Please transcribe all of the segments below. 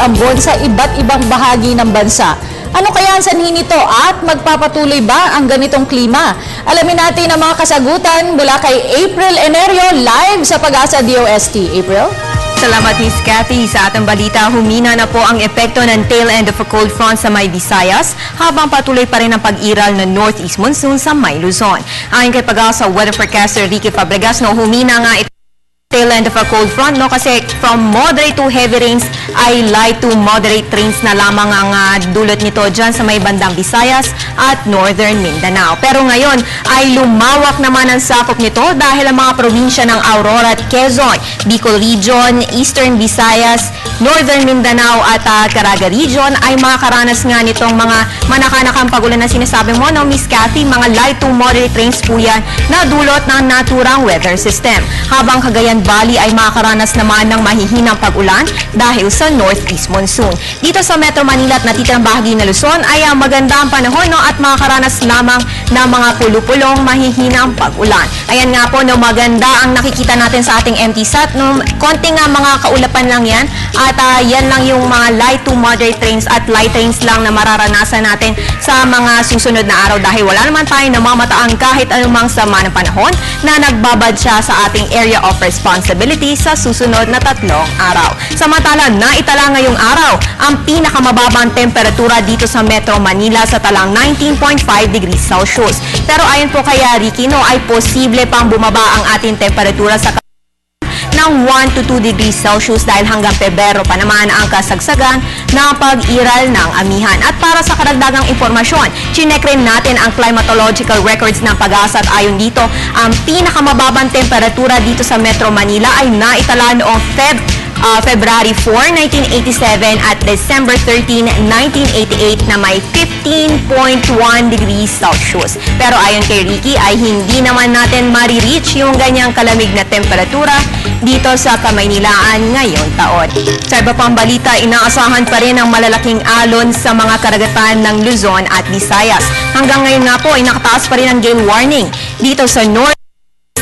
ambon sa iba't ibang bahagi ng bansa. Ano kaya ang sanhi nito at magpapatuloy ba ang ganitong klima? Alamin natin ang mga kasagutan mula kay April Enerio live sa Pag-asa DOST. April? Salamat, Miss Cathy. Sa atang balita, humina na po ang epekto ng tail end of a cold front sa may Visayas habang patuloy pa rin ang pag-iral ng northeast monsoon sa may Luzon. Ayon kay Pag-asa weather forecaster Ricky Fabregas, humina nga ito tail end of a cold front, kasi from moderate to heavy rains ay light to moderate rains na lamang ang dulot nito dyan sa may bandang Visayas at Northern Mindanao. Pero ngayon ay lumawak naman ang sakop nito dahil ang mga probinsya ng Aurora at Quezon, Bicol Region, Eastern Visayas, Northern Mindanao at Caraga Region ay makakaranas nga nitong mga manakanakang pagulan na sinasabi mo, Miss Cathy, mga light to moderate rains po yan na dulot ng naturang weather system. Habang Cagayan Valley ay makakaranas naman ng mahihinang pag-ulan dahil sa northeast monsoon. Dito sa Metro Manila at natitirang bahagi ng Luzon ay maganda ang panahon at makakaranas lamang ng mga pulupulong mahihinang pag-ulan. Ayan nga po, maganda ang nakikita natin sa ating MTSAT. Konting mga kaulapan lang yan at yan lang yung mga light to moderate rains at light rains lang na mararanasan natin sa mga susunod na araw dahil wala naman tayo namamataang kahit anumang sama ng panahon na nagbabadya sa ating area of responsibility sa susunod na 3 araw. Samantala, naitala ngayong araw ang pinakamababang temperatura dito sa Metro Manila sa talang 19.5 degrees Celsius. Pero ayon po kay Ricky, ay posible pang bumaba ang ating temperatura sa ng 1 to 2 degrees Celsius dahil hanggang Pebrero pa naman ang kasagsagan ng pag-iral ng amihan. At para sa karagdagang impormasyon, chinek rin natin ang climatological records ng Pag-asa at ayon dito, ang pinakamababang temperatura dito sa Metro Manila ay naitala noong February 4, 1987 at December 13, 1988 na may 15.1 degrees Celsius. Pero ayon kay Ricky ay hindi naman natin marireach yung ganyang kalamig na temperatura dito sa Kamaynilaan ngayong taon. Sa iba pang balita, inaasahan pa rin ang malalaking alon sa mga karagatan ng Luzon at Visayas. Hanggang ngayon nga po ay nakataas pa rin ang gale warning dito sa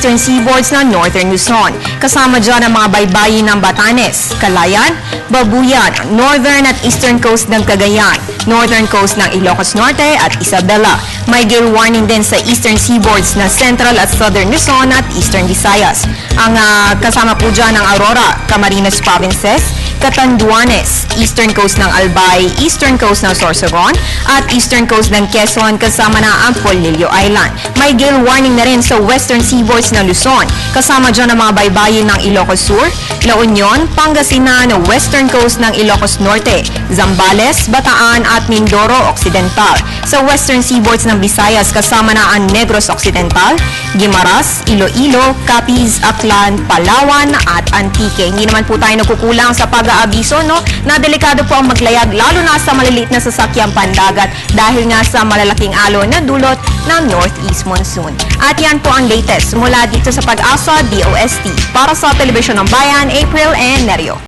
Eastern Seaboards ng Northern Luzon. Kasama dyan ang mga baybayin ng Batanes, Calayan, Babuyan, Northern at Eastern Coast ng Cagayan, Northern Coast ng Ilocos Norte at Isabela. May gale warning din sa Eastern Seaboards na Central at Southern Luzon at Eastern Visayas. Ang kasama po dyan ng Aurora, Camarines Provinces, Catanduanes, Eastern Coast ng Albay, Eastern Coast ng Sorsogon, at Eastern Coast ng Quezon kasama na ang Polillo Island. May gale warning na rin sa Western Seaboards ng Luzon, kasama dyan ang mga baybayin ng Ilocos Sur, La Union, Pangasinan, Western Coast ng Ilocos Norte, Zambales, Bataan at Mindoro Occidental. Sa Western Seaboards ng Visayas kasama na ang Negros Occidental, Guimaras, Iloilo, Capiz, Aklan, Palawan at Antique. Hindi naman po tayo nagkukulang sa pag-aabiso na delikado po ang maglayag lalo na sa maliliit na sasakyang pandagat dahil nga sa malalaking alon na dulot ng northeast monsoon. At yan po ang latest mula dito sa Pag-asa DOST. Para sa Telebisyon ng Bayan, April Enerio.